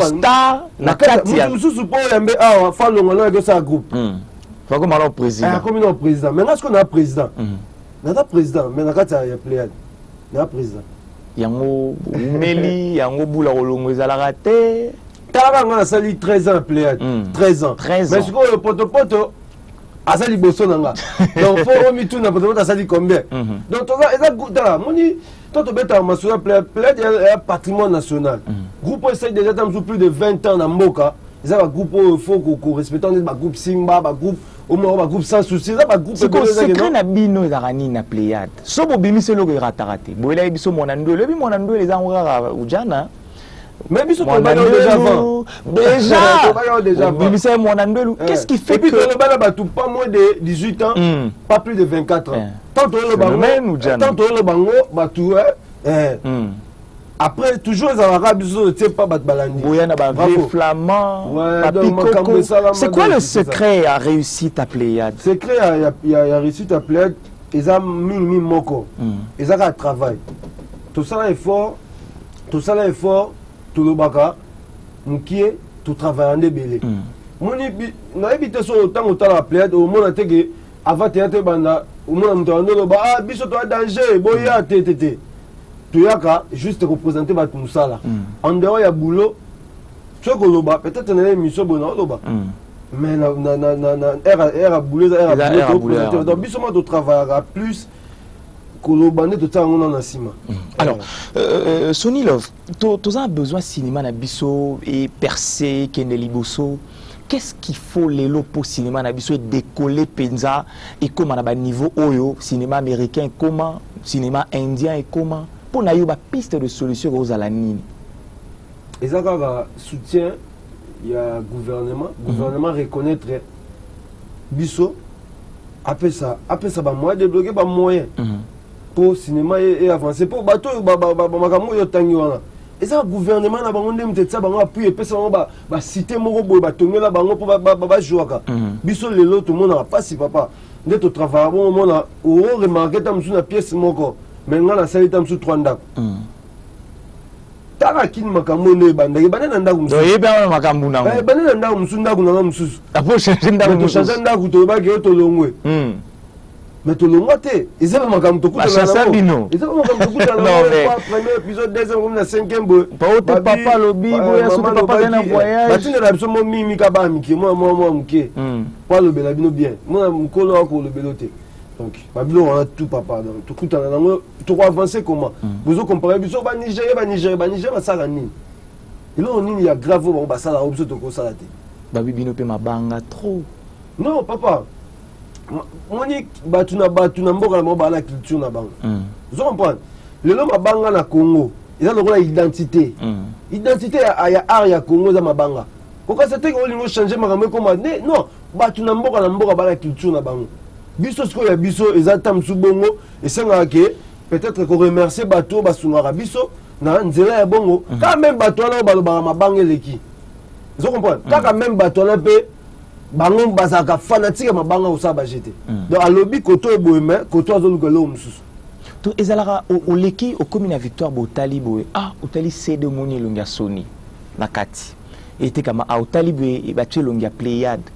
Star na kati ya mususu po yambe fa longola que ça groupe fa comme alors président comme non président maintenant est-ce qu'on a président na président mais na kati ya Pléiade na président yango meli yango bula kolongo ezalaka te tala nga sali 13 ans Pléiade 13 ans mais ce que le poto asali bosso nanga donc faut omi tout na poto asali combien donc toza eza tala moni tant que bête masura Pléiade est un patrimoine national. Groupe essaye déjà plus de 20 ans dans Mboka. Ils ont un groupe faut qu'on respecte un groupe Simba, un groupe au moins un groupe sans souci, un groupe c'est que secret na bino ezarani na Pléiade. So bo bimisi loko ratarate. Boela biso monando, lebi monando les angora ujana. Mais biso to ba déjà avant. Déjà bimisi monando. Qu'est-ce qui fait que le bala batu pas moins de 18 ans, pas plus de 24 ans. Tant le bango batu après toujours les arabes ne sais pas battre balandi boyana ba vieux flamand c'est quoi le secret à réussite à Pléiade secret il y a réussite à Pléiade ils ont mis moko ils ont un travail tout ça est fort tout le baka mukie tout travail en débélé moni na habité sur autant la Pléiade au monde que avant théâtre banda au monde ntando ba biso to danger boya tétété tuyaka juste représenter bat musala en dehors ya boulot ce que loba peut-être na émission bona loba mais na era boulot era boulot donc biso mo to travaillera plus que loba ne to tanga na sima. Alors Sony Love to a besoin cinéma na biso et percer Keneli Bosso. Qu'est-ce qu'il faut les lots pour cinéma na biso décoller penza et comment na ba niveau oyo cinéma américain comment cinéma indien et comment pour na yo ba piste de solution aux alanini ezaka soutien il y a gouvernement reconnaître biso après ça ba moyen débloquer ba moyen pour cinéma et avancer pour bato ba makamo yo tangi wana eza gouvernement na bango ndem tetsa bango appui et pesa bango ba cité moko boy ba tongela bango pour ba jouaka biso lelo tout monde na pasi papa nde to travailler bon mona o remarquer tam sous na pièce moko mais nga na sali tam sous 3 ndako taka kini makambo ne bandaki banana ndaku mususu donc yeba makambo nango banana ndaku mususu ndaku nanga mususu apo changer ndaku mususu changer ndaku to ba ke to longwe mais to longwa te ezaba makambo to kuta na bino ezaba makambo to kuta na premier épisode deuxième comme na cinquième boy pa papa lobi boya so papa na voyage batinga na biso mo mimi ka ba miki mo mki pa lo bela bino bien mo mkolo ako lo belo te. Donc, Babylone, on a tout papa. Donc, tout le temps, tu vas avancer comment? Vous comparez, vous avez Niger, ça la nini. Et là, il y a grave, on va ça la robe, c'est au salaté. Babylone, peut ma banga trop. Non, papa. Monique, tu n'as pas la culture na banga. Vous comprenez? Le nom banga na Congo, il y a une identité. Identité, il y a art, il y a Congo, dans ma banga. Pourquoi c'était qu'on va changer ma gamme comme non, tu n'as pas la culture na banga. Biso ce que biso ezatam subongo et ça peut-être qu'on remercier bateau basungara biso na nzela ya bongo quand même bateau là balobara mabanga leki. Vous comprenez? Quand même bateau là pe bango bazaka fanatique mabanga osaba jeter. Donc à lobby koto eboyema koto azolukelo mususu. To ezalara au leki au commune victoire botali boye otali cede moni longa soni nakati. Était kama otali boye e batue longa pléiade.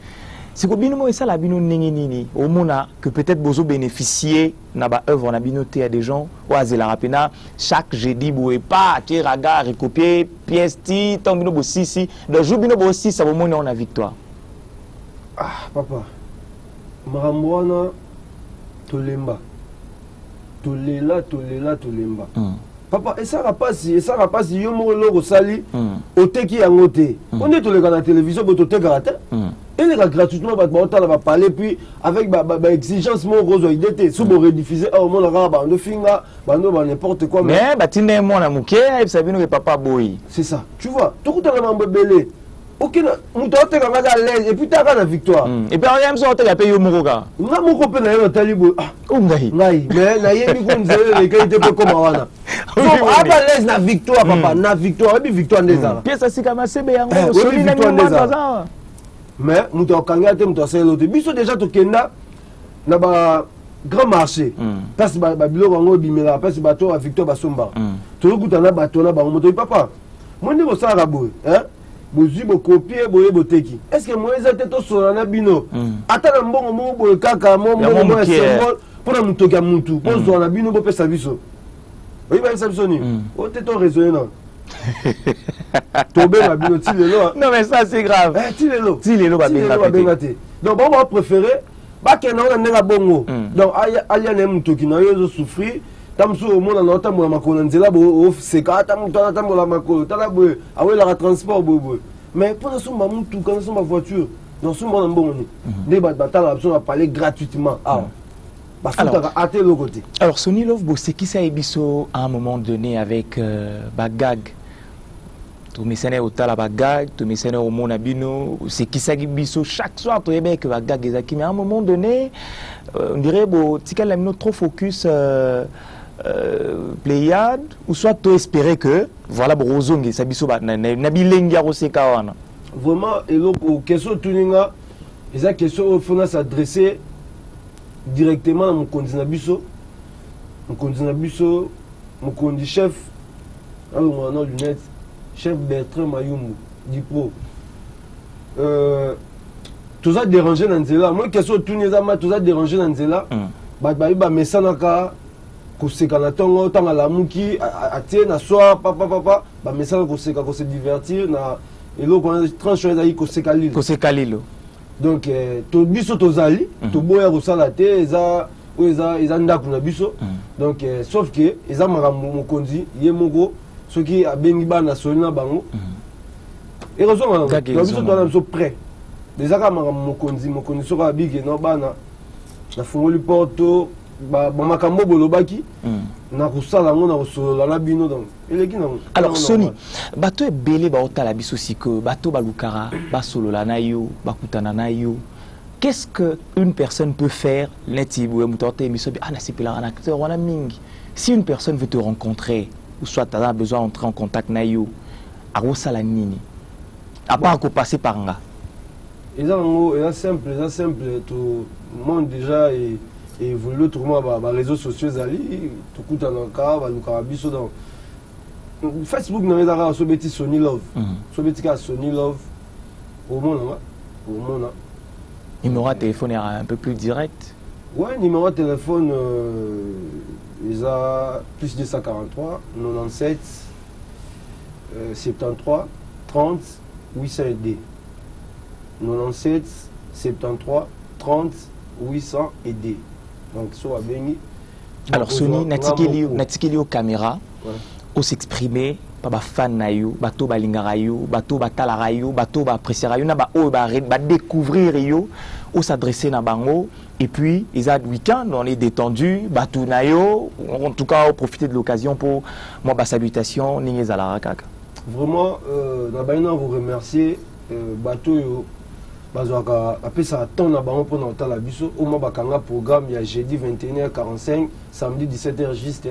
Si vous bino ça la bino nini au mona que peut-être bozo bénéficier na ba œuvre na binoté à des gens ou à zela rapena chaque jeudi boue pas tu raga recopier pièce ti ton bino bo si de jour bino bo si ça au mona on a victoire. Papa maramwana tolemba tolela papa et ça rapaz yo mo lo sali oteki yango te on est toleka na télévision bo toteka rata et les gratuitement va parler puis avec exigence mon rose idée sous bo rediffuser au monde la bande finga bande n'importe quoi mais batine mon amuke et sabino que papa boy c'est ça tu vois tout ta mambo belé OK muto oteka nga à l'aise et puis ta na victoire et puis on so oteka pe yo mokoka nga moko pe na yo talibo ngai mais na yebi ko nzele les qualités pe comme wana donc à l'aise na victoire papa na victoire et puis victoire ndeza pièce sika masebe yango soli na ndeza mais muto okanga te muto selo te biso déjà to kenda na ba grand marché parce ba biloko ngo bimela parce bato a victoire basomba to kuta na bato na ba moto papa moi ndi ko sala boy bozi bo copier boye boteki est-ce que moi ezate to sola na bino ata na mbongo mo boye kaka mo symbole pour na mutoka mutu po sola na bino bo pesa biso oui ba pesa biso ni o te to raisonner non tomber la bino tilelo non mais ça c'est grave tilelo ba bengate donc on va préférer ba kena na nga bongo donc alia na mutoki na yo zo souffrir tamsu au monde na tambola makolo nzela bo seka tamutana tambola makolo tala bo awela ka transport bo mais pour somba mutu quand somba voiture non somba na mbongo ni ne ba batala absolument parler gratuitement alors Sony Love bo c'est qui ça ebiso à un moment donné avec bagag to mesene otala bagag to mesene au monde abino c'est qui ça ebiso chaque soir to ebe que bagag ezaki mais à un moment donné on dirait bo tika la mino trop focus Pléiade ou soit tu espérer que voilà brozongi sabiso na bilengi roseka wana vraiment et donc question tuninga eza question au fond s'adresser directement à mon candidat biso mon candidat chef alors on a lunette chef Bertrand Mayumbu Dipro tout ça dérangé dans nzela moi question tuninga ma tout ça dérangé dans nzela ba mesanaka koseka na tongo tanga la muki atie na soir papa ba message koseka ko se divertir na eloko na tranche ezali koseka lilo donc to biso tozali to boya kosala te eza ndaku na biso donc sauf que eza makambo mokonzi ye moko soki abengi bana soli na bango et raison na biso tona biso prêt déjà ka makambo mokonzi soka abiki no bana na fungoli porto makambo bolobaki na kusala ngo na kusolola na bino donc eleki na alors Sony bato ebele ba otala biso siko bato balukara basolola na yo bakutana na yo qu'est-ce que une personne peut faire neti boye mutorte biso na sipela un acteur wana mingi si une personne veut te rencontrer ou soit tu as besoin d'entrer en contact na yo arosala nini à part ko passer par nga eza simple tout le monde déjà et évoluer autrement les réseaux sociaux zali tout coup dans le cas va nous biso donc Facebook na ezaka sobeti Sony Love. Sobeti ka Sony Love. Au monde. Numéro de téléphone est un peu plus direct. Ouais, numéro de téléphone ils a plus 243 97 73 30 800 D. 97 73 30 800 D. Donc soit béni. Alors Sony natikeli au caméra au s'exprimer pas fan na yo bato balingara yo bato batalaka yo bato ba appréciera yo na ba o ba découvrir yo au s'adresser na bango et puis ils a week-end on est détendu bato na yo en tout cas profiter de l'occasion pour moi ba salutation ningi zala kaka. Vraiment na baina vous remercier bato yo bazwaka apesa temps na bango pour na tala biso au mo bakanga programme ya jeudi 21h45 samedi 17h juste.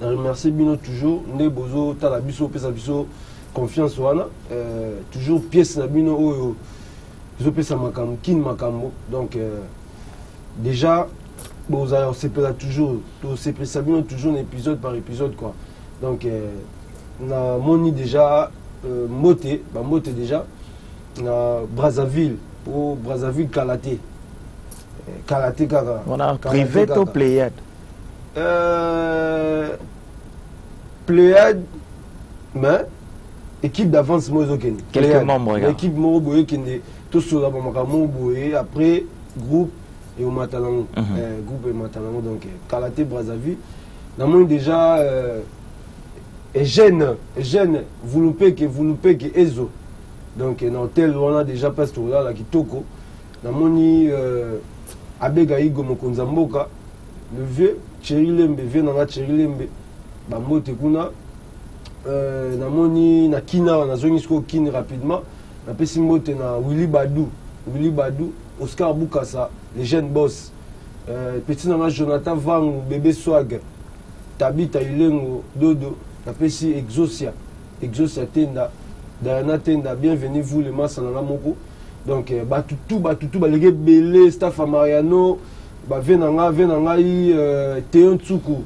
Je remercie Bino toujours, ne bozo talabiso pesa biso confiance wana toujours pièce na Bino oyo biso pesa makambo kin makambo donc déjà bozo on se pesa toujours to se pesa Bino toujours épisode par épisode quoi donc na moni déjà moté déjà na Brazzaville au Brazzaville Kalaté kaka on a privé to Pléiade Pléiade, mais équipe d'avance Mozokene. Quelques membres, regarde. L'équipe Moroboye qui est tout sur la Moroboye, après groupe et au Matalango. Groupe et Matalango, donc Kalaté Brazzaville. Nous avons déjà jeune, vous loupez que Ezo. Donc dans tel on a déjà passé là qui toko. Nous avons Abega Igo Mokonzamboka, le vieux. Cherilembe vient dans la Cherilembe bamote kuna namoni na kina na zongisko kin rapidement na pesi mote na Willy Badou Oscar Bukasa les jeunes boss petit na Jonathan Vangu bébé Swag Tabita Ilengo Dodo na pesi Exosia tenda Diana tenda bienvenue vous les masses na moko donc batutu balege belé staff à Mariano venanga Théon Tsuku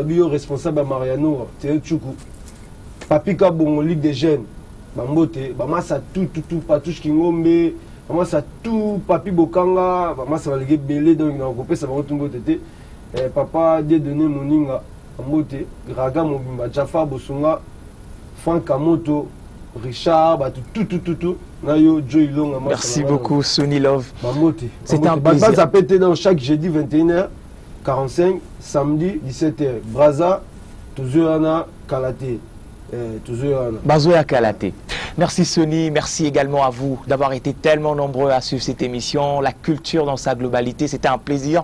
bio responsable à Mariano Théon Tsuku Papika Bongo Ligue des jeunes Bambote Bamasa tout Patouche Kingombe Bamasa tout Papi Bokanga Bamasa Valege Belé donc na kopé ça va retomber tété papa Dieudonné Moninga Bambote Raga Mobimba Jafar Bosunga Franck Kamoto Richard, tout. Joy Long. Merci beaucoup, Sony Love. C'est un plaisir. Ça pété dans chaque jeudi 21h45, samedi 17h. Braza, Touzoana, Kalaté. Bazoya Kalaté. Merci Sony, merci également à vous d'avoir été tellement nombreux à suivre cette émission, la culture dans sa globalité. C'était un plaisir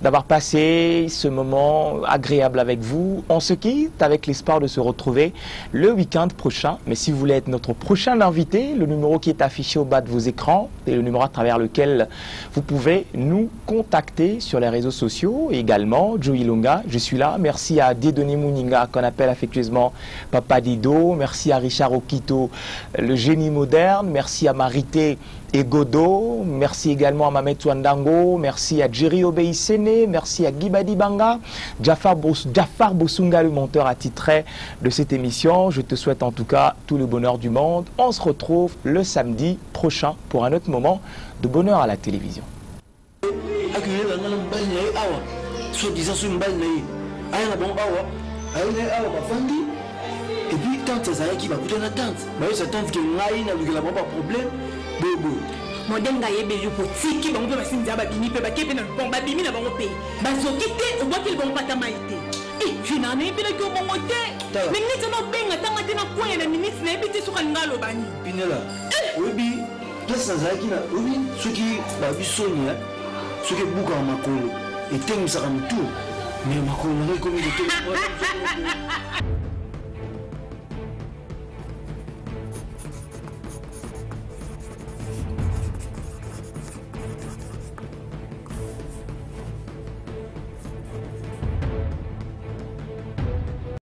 d'avoir passé ce moment agréable avec vous. On se quitte avec l'espoir de se retrouver le week-end prochain. Mais si vous voulez être notre prochain invité, le numéro qui est affiché au bas de vos écrans est le numéro à travers lequel vous pouvez nous contacter sur les réseaux sociaux. Et également, Joey Longa, je suis là. Merci à Dieudonné Moninga, qu'on appelle affectueusement Papa Dido. Merci à Richard Okito, le génie moderne. Merci à Marité et Godot. Merci également à Mamet Wandango. Merci à Jerry Obeisene. Merci à Gibadi Banga. Jafar Bosunga, le monteur attitré de cette émission. Je te souhaite en tout cas tout le bonheur du monde. On se retrouve le samedi prochain pour un autre moment de bonheur à la télévision. Et puis tante Zayaki va couper la tante. Mais sa tante qui n'a pas problème. Bobo. Modèle ngaïe belou pour tiki bon peut passer diaba bini peut baquer dans bon babimi na bon pays. Bazo quitter on voit qu'il bon pas ta maïté. Et finalement il que bon moté. Mais ni tano benga tanga tena point na ministre na ebiti sur ngalo bani. Pinela. Obi place Zayaki na obi ceux qui ba bisonia ceux qui buka makolo et tem ça tout. Mais makolo comme il était